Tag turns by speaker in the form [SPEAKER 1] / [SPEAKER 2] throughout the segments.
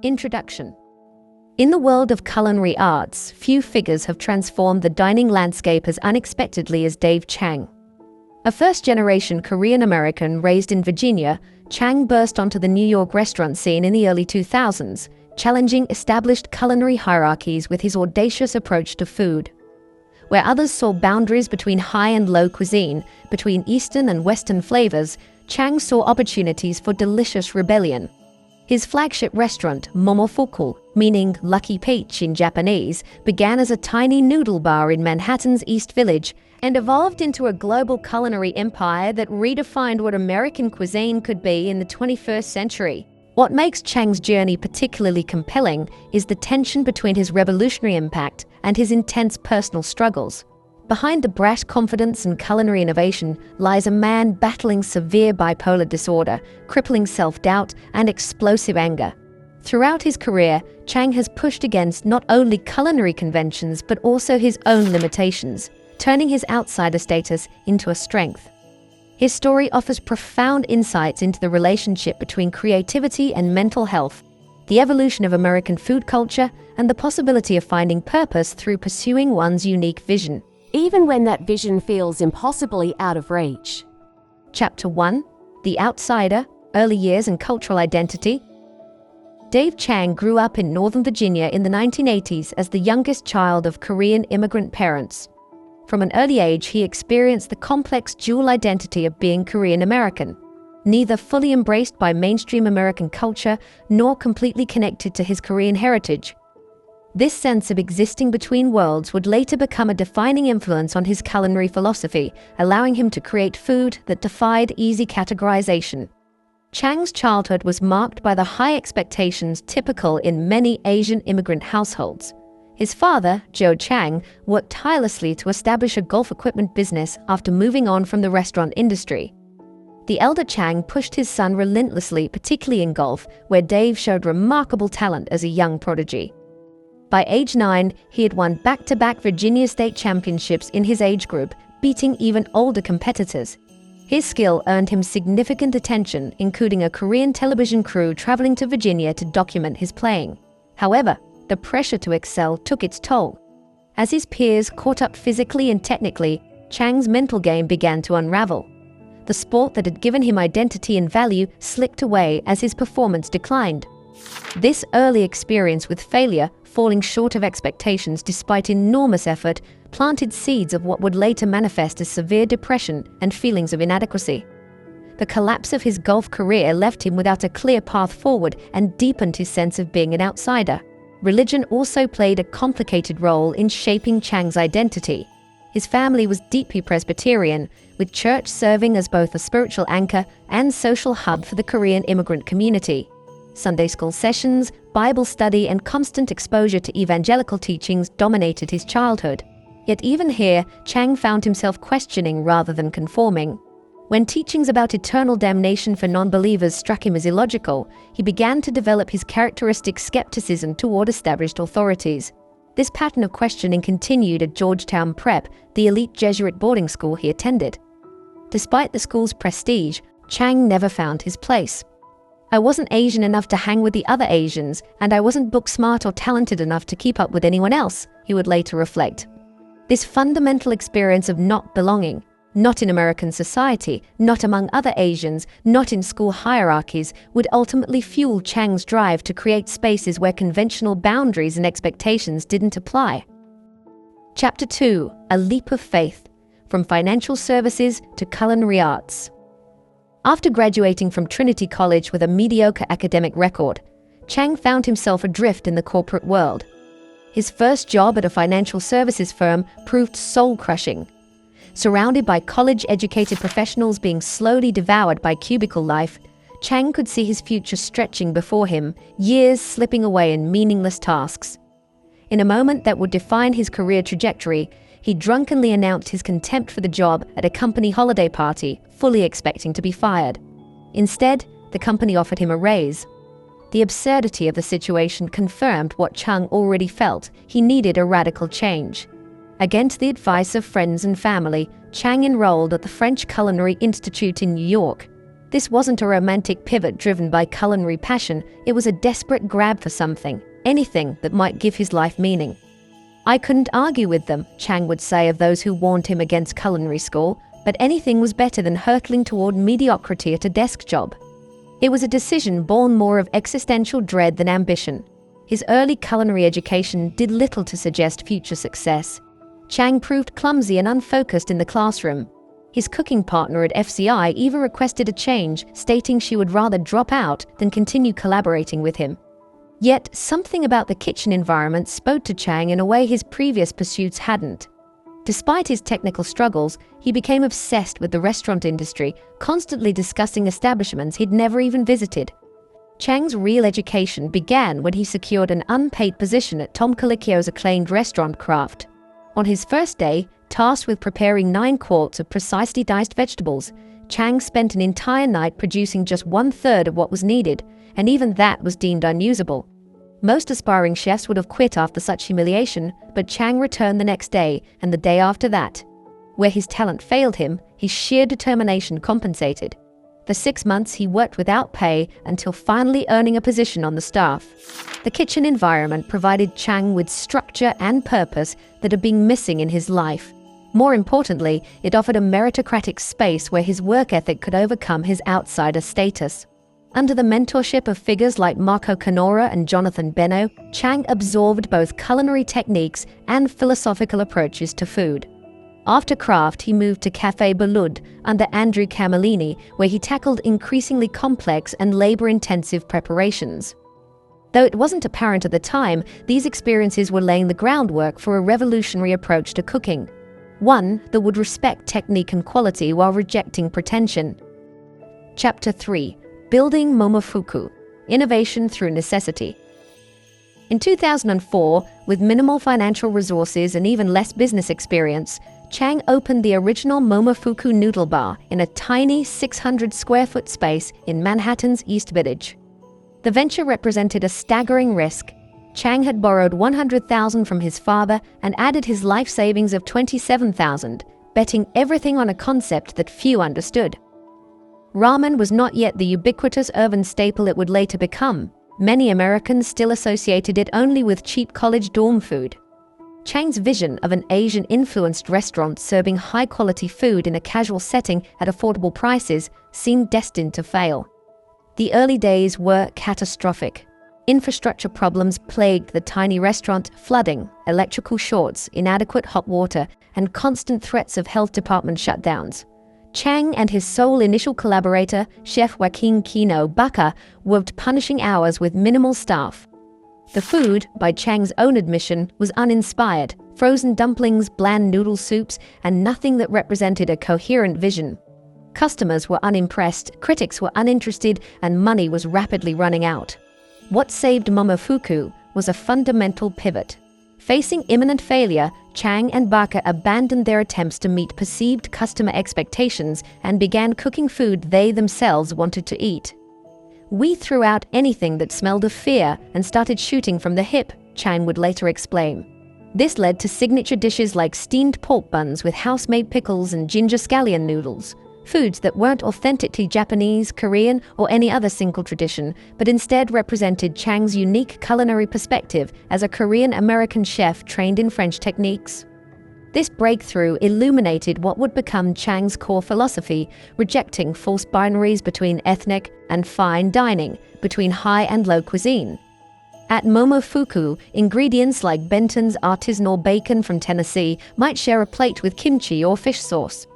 [SPEAKER 1] Introduction. In the world of culinary arts, few figures have transformed the dining landscape as unexpectedly as Dave Chang. A first-generation Korean-American raised in Virginia, Chang burst onto the New York restaurant scene in the early 2000s, challenging established culinary hierarchies with his audacious approach to food. Where others saw boundaries between high and low cuisine, between Eastern and Western flavors, Chang saw opportunities for delicious rebellion. His flagship restaurant, Momofuku, meaning Lucky Peach in Japanese, began as a tiny noodle bar in Manhattan's East Village and evolved into a global culinary empire that redefined what American cuisine could be in the 21st century. What makes Chang's journey particularly compelling is the tension between his revolutionary impact and his intense personal struggles. Behind the brash confidence and culinary innovation lies a man battling severe bipolar disorder, crippling self-doubt, and explosive anger. Throughout his career, Chang has pushed against not only culinary conventions but also his own limitations, turning his outsider status into a strength. His story offers profound insights into the relationship between creativity and mental health, the evolution of American food culture, and the possibility of finding purpose through pursuing one's unique vision,
[SPEAKER 2] even when that vision feels impossibly out of reach.
[SPEAKER 1] Chapter 1. The Outsider, Early Years and Cultural Identity. Dave Chang grew up in Northern Virginia in the 1980s as the youngest child of Korean immigrant parents. From an early age, he experienced the complex dual identity of being Korean American, neither fully embraced by mainstream American culture nor completely connected to his Korean heritage. This sense of existing between worlds would later become a defining influence on his culinary philosophy, allowing him to create food that defied easy categorization. Chang's childhood was marked by the high expectations typical in many Asian immigrant households. His father, Joe Chang, worked tirelessly to establish a golf equipment business after moving on from the restaurant industry. The elder Chang pushed his son relentlessly, particularly in golf, where Dave showed remarkable talent as a young prodigy. By age 9, he had won back-to-back Virginia State championships in his age group, beating even older competitors. His skill earned him significant attention, including a Korean television crew traveling to Virginia to document his playing. However, the pressure to excel took its toll. As his peers caught up physically and technically, Chang's mental game began to unravel. The sport that had given him identity and value slipped away as his performance declined. This early experience with failure, falling short of expectations despite enormous effort, planted seeds of what would later manifest as severe depression and feelings of inadequacy. The collapse of his golf career left him without a clear path forward and deepened his sense of being an outsider. Religion also played a complicated role in shaping Chang's identity. His family was deeply Presbyterian, with church serving as both a spiritual anchor and social hub for the Korean immigrant community. Sunday school sessions, Bible study, and constant exposure to evangelical teachings dominated his childhood. Yet even here, Chang found himself questioning rather than conforming. When teachings about eternal damnation for non-believers struck him as illogical, he began to develop his characteristic skepticism toward established authorities. This pattern of questioning continued at Georgetown Prep, the elite Jesuit boarding school he attended. Despite the school's prestige, Chang never found his place. "I wasn't Asian enough to hang with the other Asians, and I wasn't book smart or talented enough to keep up with anyone else," he would later reflect. This fundamental experience of not belonging, not in American society, not among other Asians, not in school hierarchies, would ultimately fuel Chang's drive to create spaces where conventional boundaries and expectations didn't apply. Chapter 2. A Leap of Faith. From Financial Services to Culinary Arts. After graduating from Trinity College with a mediocre academic record, Chang found himself adrift in the corporate world. His first job at a financial services firm proved soul-crushing. Surrounded by college-educated professionals being slowly devoured by cubicle life, Chang could see his future stretching before him, years slipping away in meaningless tasks. In a moment that would define his career trajectory, he drunkenly announced his contempt for the job at a company holiday party, fully expecting to be fired. Instead, the company offered him a raise. The absurdity of the situation confirmed what Chang already felt: he needed a radical change. Against the advice of friends and family, Chang enrolled at the French Culinary Institute in New York. This wasn't a romantic pivot driven by culinary passion, it was a desperate grab for something, anything that might give his life meaning. "I couldn't argue with them," Chang would say of those who warned him against culinary school, but anything was better than hurtling toward mediocrity at a desk job. It was a decision born more of existential dread than ambition. His early culinary education did little to suggest future success. Chang proved clumsy and unfocused in the classroom. His cooking partner at FCI even requested a change, stating she would rather drop out than continue collaborating with him. Yet, something about the kitchen environment spoke to Chang in a way his previous pursuits hadn't. Despite his technical struggles, he became obsessed with the restaurant industry, constantly discussing establishments he'd never even visited. Chang's real education began when he secured an unpaid position at Tom Colicchio's acclaimed restaurant Craft. On his first day, tasked with preparing 9 quarts of precisely diced vegetables, Chang spent an entire night producing just 1/3 of what was needed, and even that was deemed unusable. Most aspiring chefs would have quit after such humiliation, but Chang returned the next day and the day after that. Where his talent failed him, his sheer determination compensated. For 6 months, he worked without pay until finally earning a position on the staff. The kitchen environment provided Chang with structure and purpose that had been missing in his life. More importantly, it offered a meritocratic space where his work ethic could overcome his outsider status. Under the mentorship of figures like Marco Canora and Jonathan Beno, Chang absorbed both culinary techniques and philosophical approaches to food. After Craft, he moved to Café Belud under Andrew Camillini, where he tackled increasingly complex and labor-intensive preparations. Though it wasn't apparent at the time, these experiences were laying the groundwork for a revolutionary approach to cooking. One that would respect technique and quality while rejecting pretension. Chapter 3. Building Momofuku. Innovation through necessity. In 2004, with minimal financial resources and even less business experience, Chang opened the original Momofuku noodle bar in a tiny 600-square-foot space in Manhattan's East Village. The venture represented a staggering risk. Chang had borrowed $100,000 from his father and added his life savings of $27,000, betting everything on a concept that few understood. Ramen was not yet the ubiquitous urban staple it would later become. Many Americans still associated it only with cheap college dorm food. Chang's vision of an Asian-influenced restaurant serving high-quality food in a casual setting at affordable prices seemed destined to fail. The early days were catastrophic. Infrastructure problems plagued the tiny restaurant, flooding, electrical shorts, inadequate hot water, and constant threats of health department shutdowns. Chang and his sole initial collaborator, Chef Joaquin Kino Baca, worked punishing hours with minimal staff. The food, by Chang's own admission, was uninspired: frozen dumplings, bland noodle soups, and nothing that represented a coherent vision. Customers were unimpressed, critics were uninterested, and money was rapidly running out. What saved Momofuku was a fundamental pivot. Facing imminent failure, Chang and Baca abandoned their attempts to meet perceived customer expectations and began cooking food they themselves wanted to eat. "We threw out anything that smelled of fear and started shooting from the hip," Chang would later explain. This led to signature dishes like steamed pork buns with house-made pickles and ginger scallion noodles, foods that weren't authentically Japanese, Korean, or any other single tradition, but instead represented Chang's unique culinary perspective as a Korean-American chef trained in French techniques. This breakthrough illuminated what would become Chang's core philosophy, rejecting false binaries between ethnic and fine dining, between high and low cuisine. At Momofuku, ingredients like Benton's artisanal bacon from Tennessee might share a plate with kimchi or fish sauce.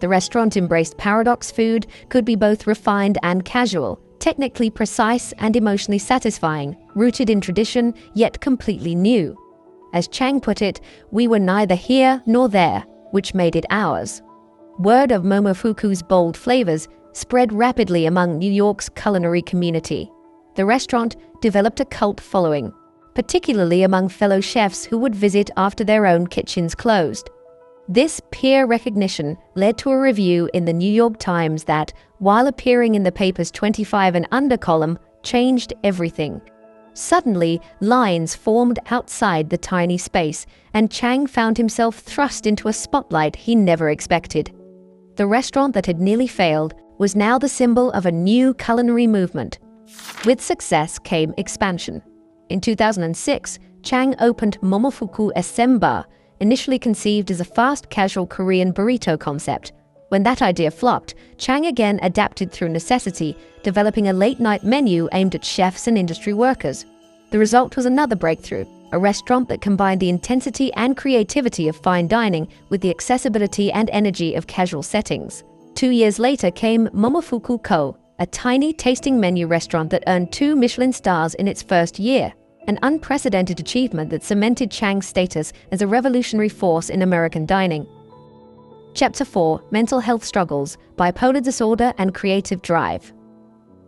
[SPEAKER 1] The restaurant embraced paradox: food could be both refined and casual, technically precise and emotionally satisfying, rooted in tradition yet completely new. As Chang put it, "We were neither here nor there," which made it ours. Word of Momofuku's bold flavors spread rapidly among New York's culinary community. The restaurant developed a cult following, particularly among fellow chefs who would visit after their own kitchens closed. This peer recognition led to a review in the New York Times that, while appearing in the paper's 25 and under column, changed everything. Suddenly, lines formed outside the tiny space, and Chang found himself thrust into a spotlight he never expected. The restaurant that had nearly failed was now the symbol of a new culinary movement. With success came expansion. In 2006, Chang opened Momofuku SM Bar, initially conceived as a fast casual Korean burrito concept. When that idea flopped, Chang again adapted through necessity, developing a late-night menu aimed at chefs and industry workers. The result was another breakthrough, a restaurant that combined the intensity and creativity of fine dining with the accessibility and energy of casual settings. 2 years later came Momofuku Co., a tiny tasting menu restaurant that earned 2 Michelin stars in its first year, an unprecedented achievement that cemented Chang's status as a revolutionary force in American dining. Chapter 4: Mental Health Struggles, Bipolar Disorder and Creative Drive.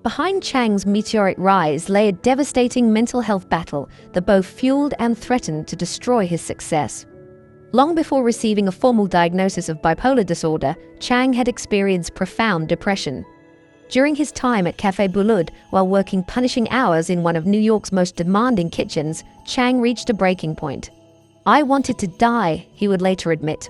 [SPEAKER 1] Behind Chang's meteoric rise lay a devastating mental health battle that both fueled and threatened to destroy his success. Long before receiving a formal diagnosis of bipolar disorder, Chang had experienced profound depression. During his time at Café Boulud, while working punishing hours in one of New York's most demanding kitchens, Chang reached a breaking point. "I wanted to die," he would later admit.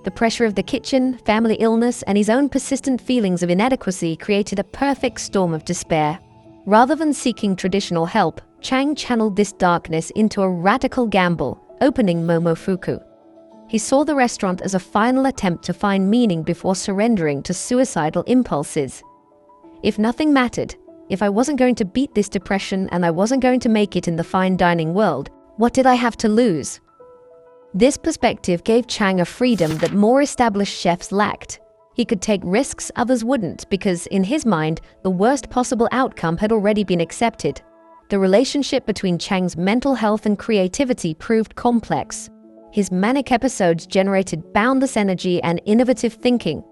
[SPEAKER 1] The pressure of the kitchen, family illness, and his own persistent feelings of inadequacy created a perfect storm of despair. Rather than seeking traditional help, Chang channeled this darkness into a radical gamble, opening Momofuku. He saw the restaurant as a final attempt to find meaning before surrendering to suicidal impulses. If nothing mattered, if I wasn't going to beat this depression and I wasn't going to make it in the fine dining world, what did I have to lose? This perspective gave Chang a freedom that more established chefs lacked. He could take risks others wouldn't because, in his mind, the worst possible outcome had already been accepted. The relationship between Chang's mental health and creativity proved complex. His manic episodes generated boundless energy and innovative thinking.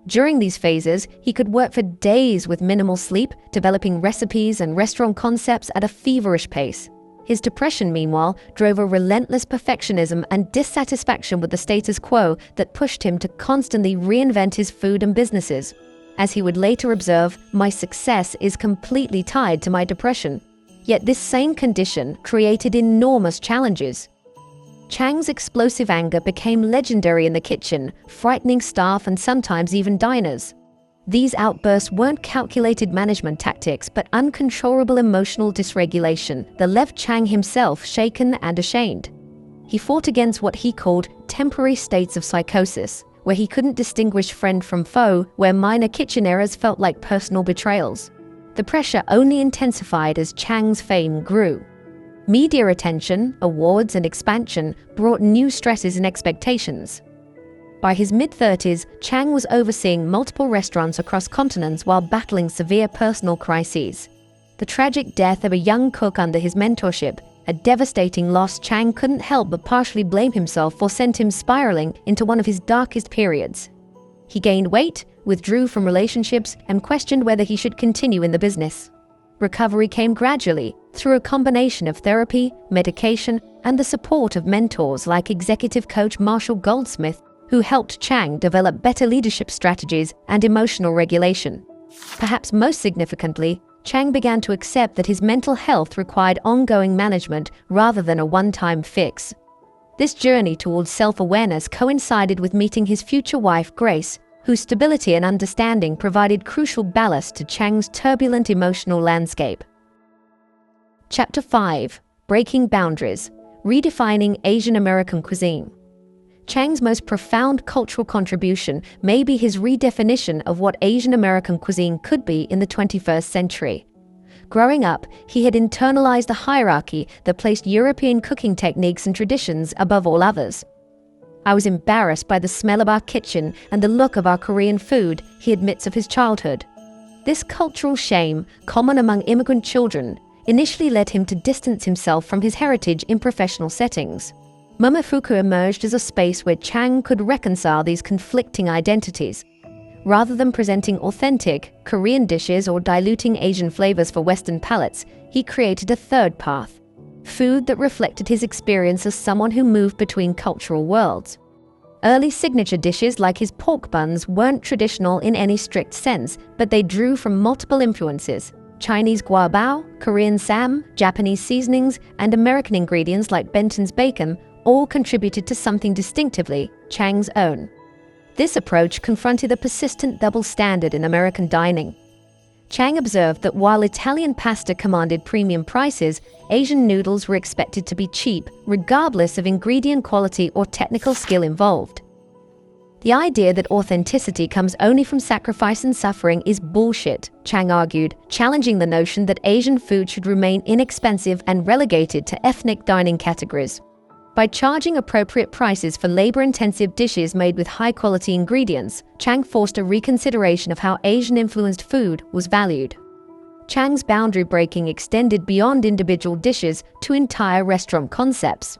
[SPEAKER 1] During these phases, he could work for days with minimal sleep, developing recipes and restaurant concepts at a feverish pace. His depression, meanwhile, drove a relentless perfectionism and dissatisfaction with the status quo that pushed him to constantly reinvent his food and businesses. As he would later observe, "My success is completely tied to my depression." Yet this same condition created enormous challenges. Chang's explosive anger became legendary in the kitchen, frightening staff and sometimes even diners. These outbursts weren't calculated management tactics, but uncontrollable emotional dysregulation that left Chang himself shaken and ashamed. He fought against what he called temporary states of psychosis, where he couldn't distinguish friend from foe, where minor kitchen errors felt like personal betrayals. The pressure only intensified as Chang's fame grew. Media attention, awards, and expansion brought new stresses and expectations. By his mid-30s, Chang was overseeing multiple restaurants across continents while battling severe personal crises. The tragic death of a young cook under his mentorship, a devastating loss Chang couldn't help but partially blame himself for, sent him spiraling into one of his darkest periods. He gained weight, withdrew from relationships, and questioned whether he should continue in the business. Recovery came gradually, through a combination of therapy, medication, and the support of mentors like executive coach Marshall Goldsmith, who helped Chang develop better leadership strategies and emotional regulation. Perhaps most significantly, Chang began to accept that his mental health required ongoing management rather than a one-time fix. This journey towards self-awareness coincided with meeting his future wife, Grace, whose stability and understanding provided crucial ballast to Chang's turbulent emotional landscape. Chapter 5: Breaking Boundaries, Redefining Asian American Cuisine. Chang's most profound cultural contribution may be his redefinition of what Asian American cuisine could be in the 21st century. Growing up, he had internalized a hierarchy that placed European cooking techniques and traditions above all others. "I was embarrassed by the smell of our kitchen and the look of our Korean food," he admits of his childhood. This cultural shame, common among immigrant children, initially led him to distance himself from his heritage in professional settings. Momofuku emerged as a space where Chang could reconcile these conflicting identities. Rather than presenting authentic Korean dishes or diluting Asian flavors for Western palates, he created a third path: food that reflected his experience as someone who moved between cultural worlds. Early signature dishes like his pork buns weren't traditional in any strict sense, but they drew from multiple influences: Chinese guabao, Korean sam, Japanese seasonings, and American ingredients like Benton's bacon all contributed to something distinctively Chang's own. This approach confronted a persistent double standard in American dining. Chang observed that while Italian pasta commanded premium prices, Asian noodles were expected to be cheap, regardless of ingredient quality or technical skill involved. The idea that authenticity comes only from sacrifice and suffering is bullshit, Chang argued, challenging the notion that Asian food should remain inexpensive and relegated to ethnic dining categories. By charging appropriate prices for labor-intensive dishes made with high-quality ingredients, Chang forced a reconsideration of how Asian-influenced food was valued. Chang's boundary breaking extended beyond individual dishes to entire restaurant concepts.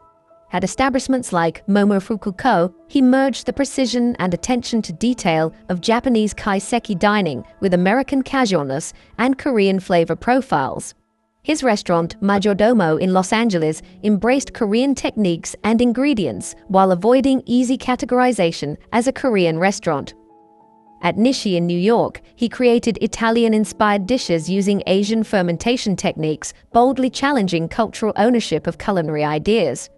[SPEAKER 1] At establishments like Momofuku, he merged the precision and attention to detail of Japanese kaiseki dining with American casualness and Korean flavor profiles. His restaurant, Majordomo in Los Angeles, embraced Korean techniques and ingredients while avoiding easy categorization as a Korean restaurant. At Nishi in New York, he created Italian-inspired dishes using Asian fermentation techniques, boldly challenging cultural ownership of culinary ideas.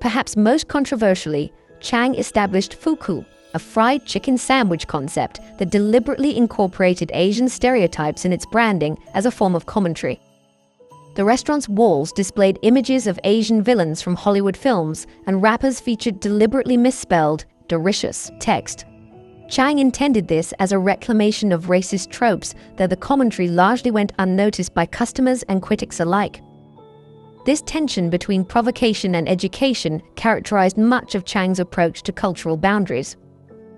[SPEAKER 1] Perhaps most controversially, Chang established Fuku, a fried chicken sandwich concept that deliberately incorporated Asian stereotypes in its branding as a form of commentary. The restaurant's walls displayed images of Asian villains from Hollywood films, and wrappers featured deliberately misspelled, delicious text. Chang intended this as a reclamation of racist tropes, though the commentary largely went unnoticed by customers and critics alike. This tension between provocation and education characterized much of Chang's approach to cultural boundaries.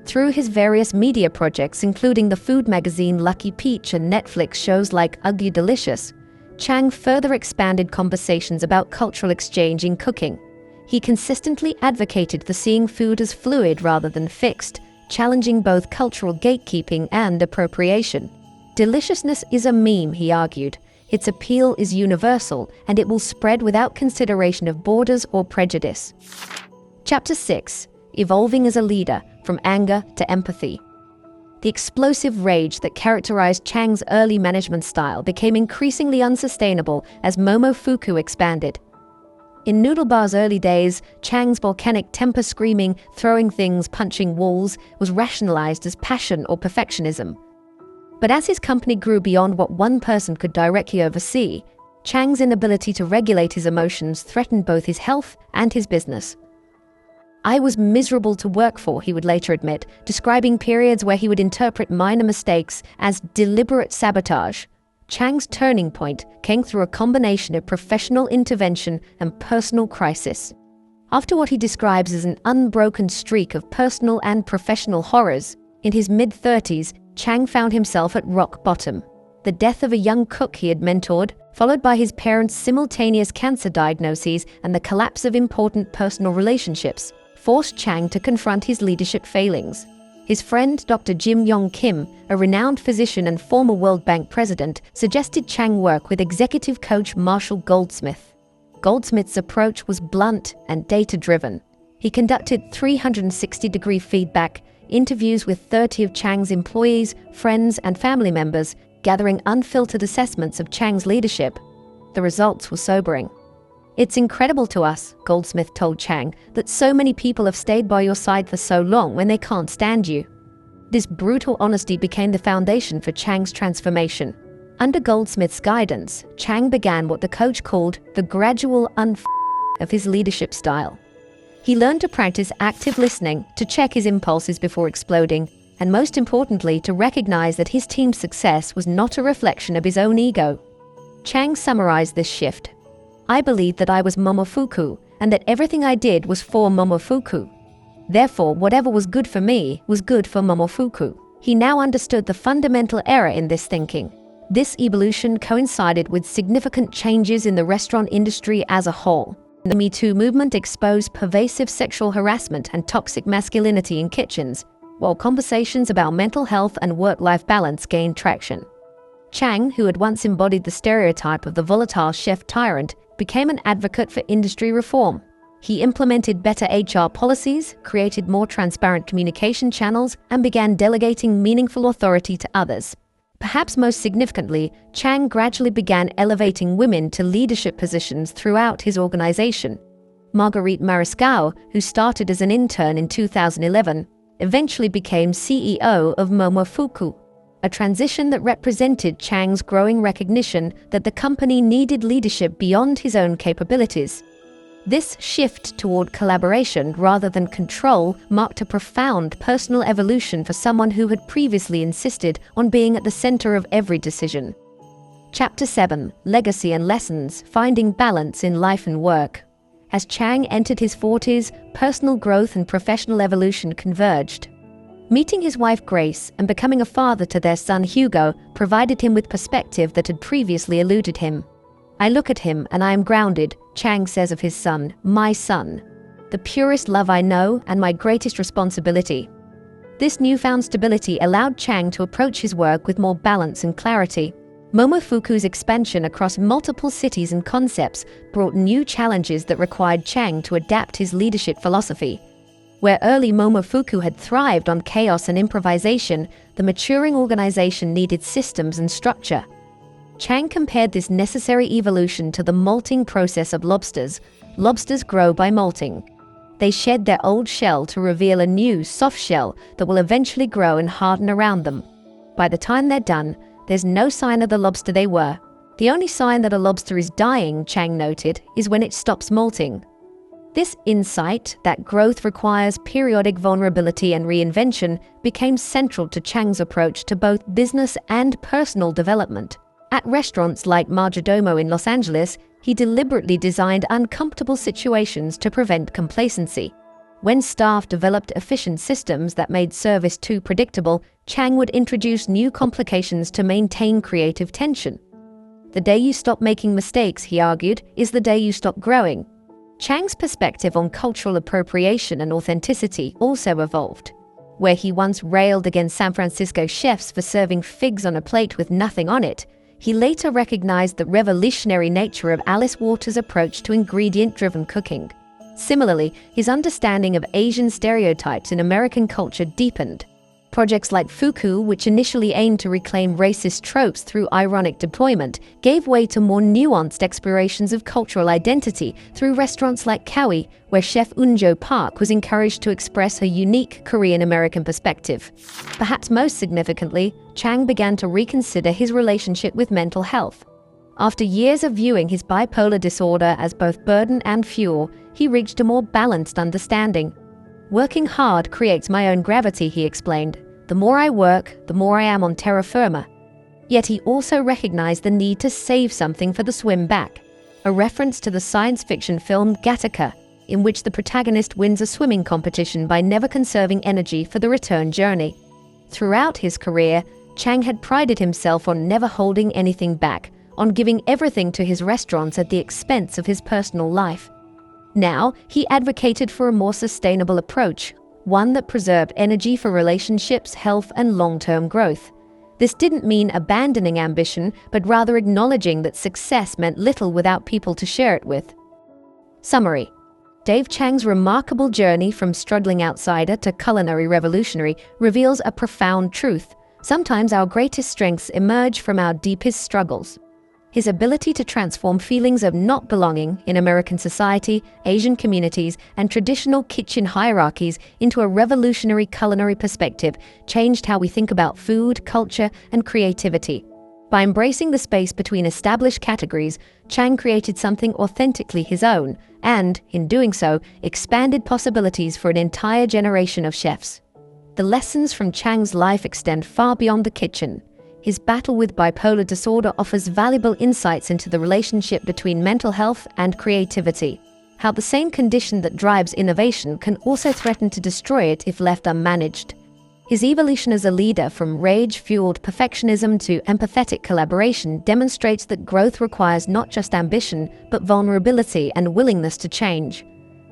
[SPEAKER 1] Through his various media projects, including the food magazine Lucky Peach and Netflix shows like Ugly Delicious, Chang further expanded conversations about cultural exchange in cooking. He consistently advocated for seeing food as fluid rather than fixed, challenging both cultural gatekeeping and appropriation. Deliciousness is a meme, he argued. Its appeal is universal, and it will spread without consideration of borders or prejudice. Chapter 6. Evolving as a Leader, From Anger to Empathy. The explosive rage that characterized Chang's early management style became increasingly unsustainable as Momofuku expanded. In Noodle Bar's early days, Chang's volcanic temper screaming, throwing things, punching walls was rationalized as passion or perfectionism. But as his company grew beyond what one person could directly oversee, Chang's inability to regulate his emotions threatened both his health and his business. "I was miserable to work for," he would later admit, describing periods where he would interpret minor mistakes as deliberate sabotage. Chang's turning point came through a combination of professional intervention and personal crisis. After what he describes as an unbroken streak of personal and professional horrors, in his mid-30s, Chang found himself at rock bottom. The death of a young cook he had mentored, followed by his parents' simultaneous cancer diagnoses and the collapse of important personal relationships, forced Chang to confront his leadership failings. His friend Dr. Jim Yong Kim, a renowned physician and former World Bank president, suggested Chang work with executive coach Marshall Goldsmith. Goldsmith's approach was blunt and data-driven. He conducted 360-degree feedback, interviews with 30 of Chang's employees, friends, and family members, gathering unfiltered assessments of Chang's leadership. The results were sobering. "It's incredible to us," Goldsmith told Chang, "that so many people have stayed by your side for so long when they can't stand you." This brutal honesty became the foundation for Chang's transformation. Under Goldsmith's guidance, Chang began what the coach called the gradual of his leadership style. He learned to practice active listening, to check his impulses before exploding, and most importantly, to recognize that his team's success was not a reflection of his own ego. Chang summarized this shift. "I believed that I was Momofuku, and that everything I did was for Momofuku. Therefore, whatever was good for me was good for Momofuku." He now understood the fundamental error in this thinking. This evolution coincided with significant changes in the restaurant industry as a whole. The Me Too movement exposed pervasive sexual harassment and toxic masculinity in kitchens, while conversations about mental health and work-life balance gained traction. Chang, who had once embodied the stereotype of the volatile chef tyrant, became an advocate for industry reform. He implemented better HR policies, created more transparent communication channels, and began delegating meaningful authority to others. Perhaps most significantly, Chang gradually began elevating women to leadership positions throughout his organization. Marguerite Mariscal, who started as an intern in 2011, eventually became CEO of Momofuku, a transition that represented Chang's growing recognition that the company needed leadership beyond his own capabilities. This shift toward collaboration rather than control marked a profound personal evolution for someone who had previously insisted on being at the center of every decision. Chapter 7: Legacy and Lessons: Finding Balance in Life and Work. As Chang entered his 40s, personal growth and professional evolution converged. Meeting his wife Grace and becoming a father to their son Hugo provided him with perspective that had previously eluded him. "I look at him and I am grounded," Chang says of his son, "my son. The purest love I know and my greatest responsibility." This newfound stability allowed Chang to approach his work with more balance and clarity. Momofuku's expansion across multiple cities and concepts brought new challenges that required Chang to adapt his leadership philosophy. Where early Momofuku had thrived on chaos and improvisation, the maturing organization needed systems and structure. Chang compared this necessary evolution to the molting process of lobsters. Lobsters grow by molting. They shed their old shell to reveal a new, soft shell that will eventually grow and harden around them. By the time they're done, there's no sign of the lobster they were. The only sign that a lobster is dying, Chang noted, is when it stops molting. This insight, that growth requires periodic vulnerability and reinvention, became central to Chang's approach to both business and personal development. At restaurants like Majordomo in Los Angeles, he deliberately designed uncomfortable situations to prevent complacency. When staff developed efficient systems that made service too predictable, Chang would introduce new complications to maintain creative tension. "The day you stop making mistakes," he argued, "is the day you stop growing." Chang's perspective on cultural appropriation and authenticity also evolved. Where he once railed against San Francisco chefs for serving figs on a plate with nothing on it, he later recognized the revolutionary nature of Alice Waters' approach to ingredient-driven cooking. Similarly, his understanding of Asian stereotypes in American culture deepened. Projects like Fuku, which initially aimed to reclaim racist tropes through ironic deployment, gave way to more nuanced explorations of cultural identity through restaurants like Kawi, where chef Unjo Park was encouraged to express her unique Korean-American perspective. Perhaps most significantly, Chang began to reconsider his relationship with mental health. After years of viewing his bipolar disorder as both burden and fuel, he reached a more balanced understanding. "Working hard creates my own gravity," he explained. "The more I work, the more I am on terra firma." Yet he also recognized the need to save something for the swim back, a reference to the science fiction film Gattaca, in which the protagonist wins a swimming competition by never conserving energy for the return journey. Throughout his career, Chang had prided himself on never holding anything back, on giving everything to his restaurants at the expense of his personal life. Now, he advocated for a more sustainable approach, one that preserved energy for relationships, health, and long-term growth. This didn't mean abandoning ambition, but rather acknowledging that success meant little without people to share it with. Summary: Dave Chang's remarkable journey from struggling outsider to culinary revolutionary reveals a profound truth. Sometimes our greatest strengths emerge from our deepest struggles. His ability to transform feelings of not belonging in American society, Asian communities, and traditional kitchen hierarchies into a revolutionary culinary perspective changed how we think about food, culture, and creativity. By embracing the space between established categories, Chang created something authentically his own, and, in doing so, expanded possibilities for an entire generation of chefs. The lessons from Chang's life extend far beyond the kitchen. His battle with bipolar disorder offers valuable insights into the relationship between mental health and creativity, how the same condition that drives innovation can also threaten to destroy it if left unmanaged. His evolution as a leader, from rage-fueled perfectionism to empathetic collaboration, demonstrates that growth requires not just ambition, but vulnerability and willingness to change.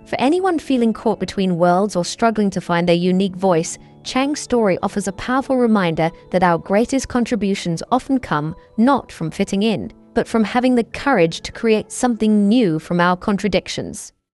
[SPEAKER 1] For anyone feeling caught between worlds or struggling to find their unique voice, Chang's story offers a powerful reminder that our greatest contributions often come not from fitting in, but from having the courage to create something new from our contradictions.